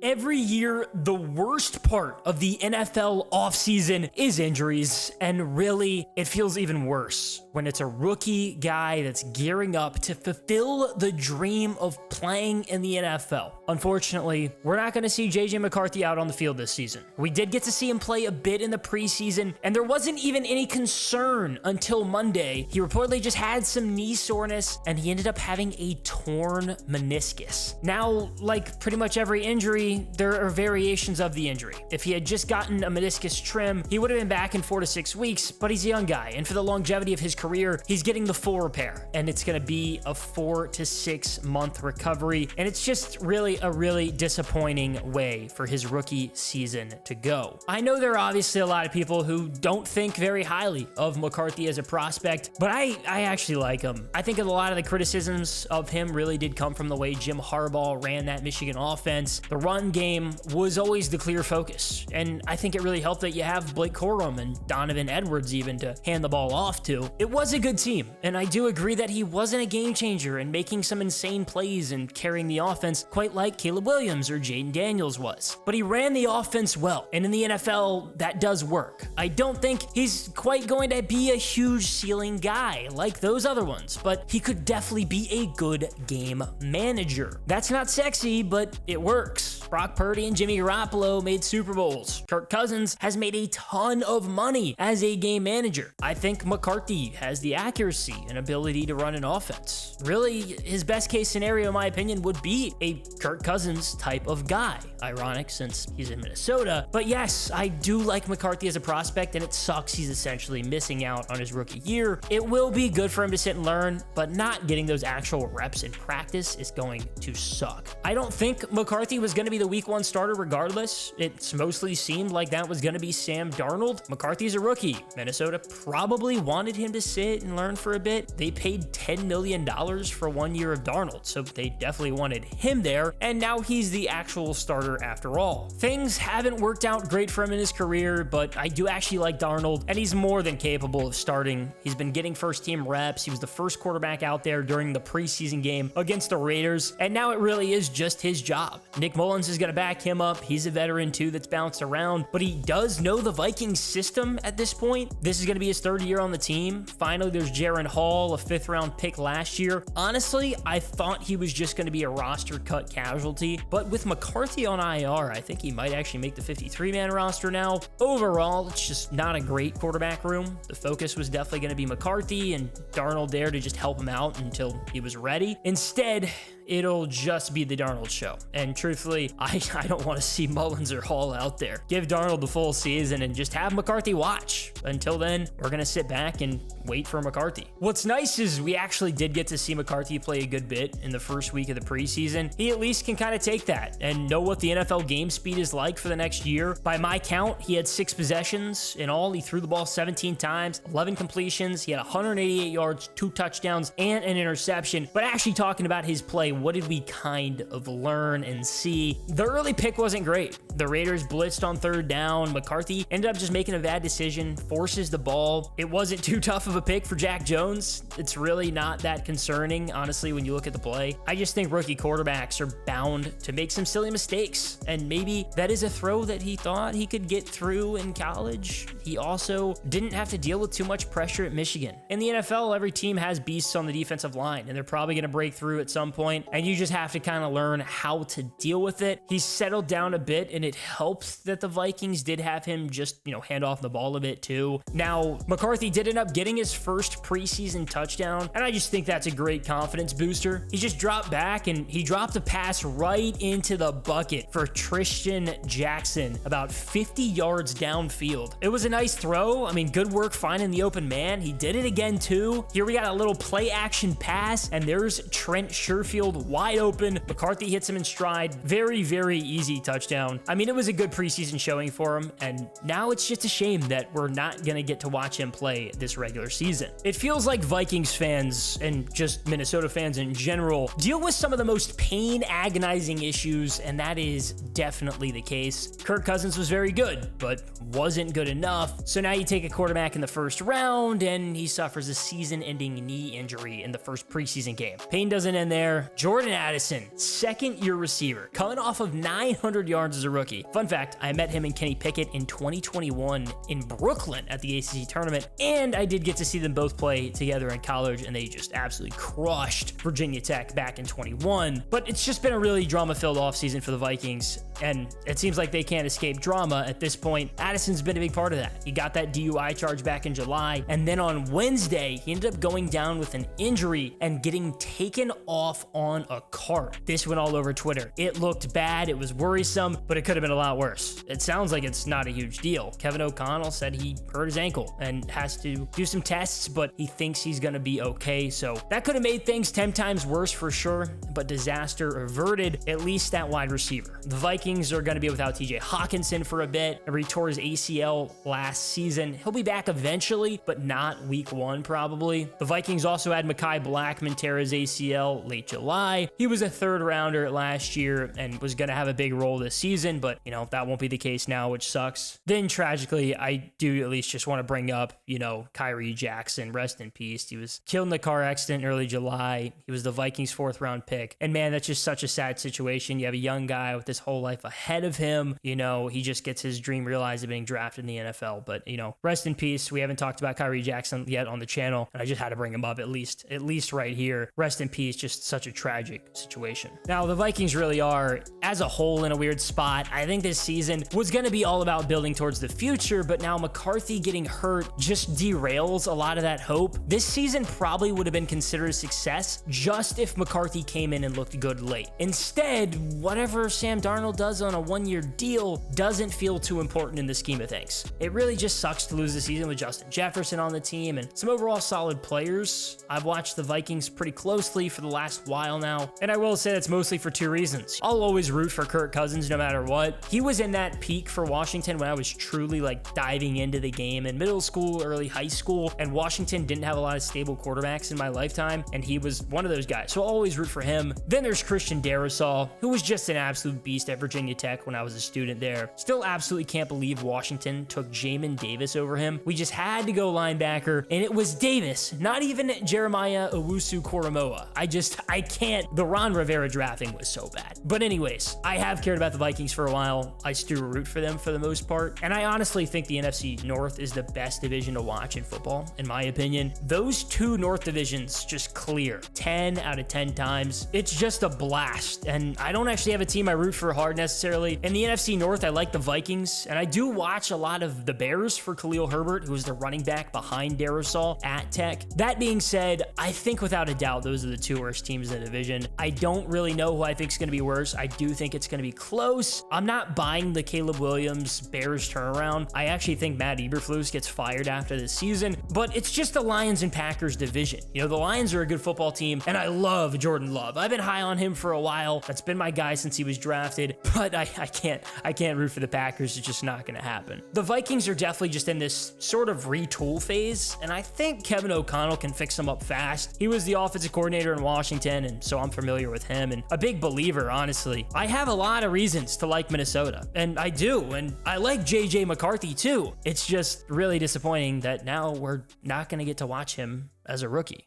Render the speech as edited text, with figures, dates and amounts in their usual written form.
Every year, the worst part of the NFL offseason is injuries, and really, it feels even worse when it's a rookie guy that's gearing up to fulfill the dream of playing in the NFL. Unfortunately, we're not going to see JJ McCarthy out on the field this season. We did get to see him play a bit in the preseason, and there wasn't even any concern until Monday. He reportedly just had some knee soreness, and he ended up having a torn meniscus. Now, like pretty much every injury, there are variations of the injury. If he had just gotten a meniscus trim, he would have been back in 4 to 6 weeks, but he's a young guy, and for the longevity of his career, he's getting the full repair, and it's going to be a 4 to 6 month recovery, and it's just really a really disappointing way for his rookie season to go. I know there are obviously a lot of people who don't think very highly of McCarthy as a prospect, but I actually like him. I think a lot of the criticisms of him really did come from the way Jim Harbaugh ran that Michigan offense. The run game was always the clear focus, and I think it really helped that you have Blake Corum and Donovan Edwards even to hand the ball off to. It was a good team, and I do agree that he wasn't a game changer and making some insane plays and carrying the offense quite like Caleb Williams or Jaden Daniels was. But he ran the offense well, and in the NFL, that does work. I don't think he's quite going to be a huge ceiling guy like those other ones, but he could definitely be a good game manager. That's not sexy, but it works. Brock Purdy and Jimmy Garoppolo made Super Bowls. Kirk Cousins has made a ton of money as a game manager. I think McCarthy has the accuracy and ability to run an offense. Really, his best case scenario, in my opinion, would be a Kirk Cousins type of guy. Ironic since he's in Minnesota. But yes, I do like McCarthy as a prospect, and it sucks he's essentially missing out on his rookie year. It will be good for him to sit and learn, but not getting those actual reps in practice is going to suck. I don't think McCarthy was going to be the week 1 starter regardless. It's mostly seemed like that was going to be Sam Darnold. McCarthy's a rookie. Minnesota probably wanted him to sit and learn for a bit. They paid $10 million for 1 year of Darnold, so they definitely wanted him there, and now he's the actual starter after all. Things haven't worked out great for him in his career, but I do actually like Darnold, and he's more than capable of starting. He's been getting first-team reps. He was the first quarterback out there during the preseason game against the Raiders, and now it really is just his job. Nick Mullins is going to back him up. He's a veteran too that's bounced around, but he does know the Vikings system at this point. This is going to be his 3rd year on the team. Finally, there's Jaron Hall, a 5th-round pick last year. Honestly, I thought he was just going to be a roster cut casualty, but with McCarthy on IR, I think he might actually make the 53-man roster now. Overall, it's just not a great quarterback room. The focus was definitely going to be McCarthy and Darnold there to just help him out until he was ready. Instead, it'll just be the Darnold show. And truthfully, I don't want to see Mullins or Hall out there. Give Darnold the full season and just have McCarthy watch. Until then, we're going to sit back and wait for McCarthy. What's nice is we actually did get to see McCarthy play a good bit in the first week of the preseason. He at least can kind of take that and know what the NFL game speed is like for the next year. By my count, he had 6 possessions. In all, he threw the ball 17 times, 11 completions. He had 188 yards, 2 touchdowns, and an interception. But actually talking about his play, what did we kind of learn and see? The early pick wasn't great. The Raiders blitzed on 3rd down. McCarthy ended up just making a bad decision, forces the ball. It wasn't too tough of a pick for Jack Jones. It's really not that concerning, honestly, when you look at the play. I just think rookie quarterbacks are bound to make some silly mistakes, and maybe that is a throw that he thought he could get through in college. He also didn't have to deal with too much pressure at Michigan. In the NFL, every team has beasts on the defensive line, and they're probably going to break through at some point, and you just have to kind of learn how to deal with it. He's settled down a bit, and it helps that the Vikings did have him just, hand off the ball a bit too. Now, McCarthy did end up getting his first preseason touchdown, and I just think that's a great confidence booster. He just dropped back, and he dropped a pass right into the bucket for Tristan Jackson, about 50 yards downfield. It was a nice throw. I mean, good work finding the open man. He did it again too. Here we got a little play action pass, and there's Trent Sherfield wide open. McCarthy hits him in stride. Very, very easy touchdown. I I mean, it was a good preseason showing for him, and now it's just a shame that we're not going to get to watch him play this regular season. It feels like Vikings fans and just Minnesota fans in general deal with some of the most pain agonizing issues, and that is definitely the case. Kirk Cousins was very good, but wasn't good enough. So now you take a quarterback in the first round and he suffers a season-ending knee injury in the first preseason game. Pain doesn't end there. Jordan Addison, second-year receiver, coming off of 900 yards as a rookie. Fun fact, I met him and Kenny Pickett in 2021 in Brooklyn at the ACC tournament, and I did get to see them both play together in college, and they just absolutely crushed Virginia Tech back in 21. But it's just been a really drama-filled offseason for the Vikings, and it seems like they can't escape drama at this point. Addison's been a big part of that. He got that DUI charge back in July, and then on Wednesday, he ended up going down with an injury and getting taken off on a cart. This went all over Twitter. It looked bad, it was worrisome, but it could have been a lot worse. It sounds like it's not a huge deal. Kevin O'Connell said he hurt his ankle and has to do some tests, but he thinks he's gonna be okay. So that could have made things 10 times worse for sure, but disaster averted, at least that wide receiver. The Vikings are gonna be without TJ Hawkinson for a bit. He tore his ACL last season. He'll be back eventually, but not week 1 probably. The Vikings also had Mekhi Blackmon tear his ACL late July. He was a third rounder last year and was gonna have a big role this season, but that won't be the case now, which sucks. Then tragically, I do at least just want to bring up, Kyrie Jackson, rest in peace. He was killed in a car accident in early July. He was the Vikings' 4th round pick. And man, that's just such a sad situation. You have a young guy with his whole life ahead of him. He just gets his dream realized of being drafted in the NFL. But, rest in peace. We haven't talked about Kyrie Jackson yet on the channel, and I just had to bring him up at least right here. Rest in peace. Just such a tragic situation. Now, the Vikings really are, as a whole, in a weird spot. I think this season was going to be all about building towards the future, but now McCarthy getting hurt just derails a lot of that hope. This season probably would have been considered a success just if McCarthy came in and looked good late. Instead, whatever Sam Darnold does on a 1-year deal doesn't feel too important in the scheme of things. It really just sucks to lose the season with Justin Jefferson on the team and some overall solid players. I've watched the Vikings pretty closely for the last while now, and I will say that's mostly for 2 reasons. I'll always root for Kirk Cousins no matter what. He was in that peak for Washington when I was truly diving into the game in middle school, early high school, and Washington didn't have a lot of stable quarterbacks in my lifetime, and he was one of those guys, so I'll always root for him. Then there's Christian Darrisaw, who was just an absolute beast at Virginia Tech when I was a student there. Still absolutely can't believe Washington took Jamin Davis over him. We just had to go linebacker, and it was Davis, not even Jeremiah Owusu-Koramoah. I can't. The Ron Rivera drafting was so bad. But anyways, I have cared about the Vikings for a while. I still root for them for the most part, and I honestly think the NFC North is the best division to watch in football, in my opinion. Those 2 North divisions just clear 10 out of 10 times. It's just a blast, and I don't actually have a team I root for hard necessarily. In the NFC North, I like the Vikings, and I do watch a lot of the Bears for Khalil Herbert, who is the running back behind Darrisaw at Tech. That being said, I think without a doubt, those are the 2 worst teams in the division. I don't really know who I think is going to be worse. I do think it's going to be close. I'm not buying the Caleb Williams Bears turnaround. I actually think Matt Eberflus gets fired after this season, but it's just the Lions and Packers division. The Lions are a good football team, and I love Jordan Love. I've been high on him for a while. That's been my guy since he was drafted, but I can't root for the Packers. It's just not going to happen. The Vikings are definitely just in this sort of retool phase, and I think Kevin O'Connell can fix them up fast. He was the offensive coordinator in Washington, and so I'm familiar with him, and a big believer, honestly. I have a lot of reasons to like Minnesota, and I do, and I like JJ McCarthy too. It's just really disappointing that now we're not going to get to watch him as a rookie.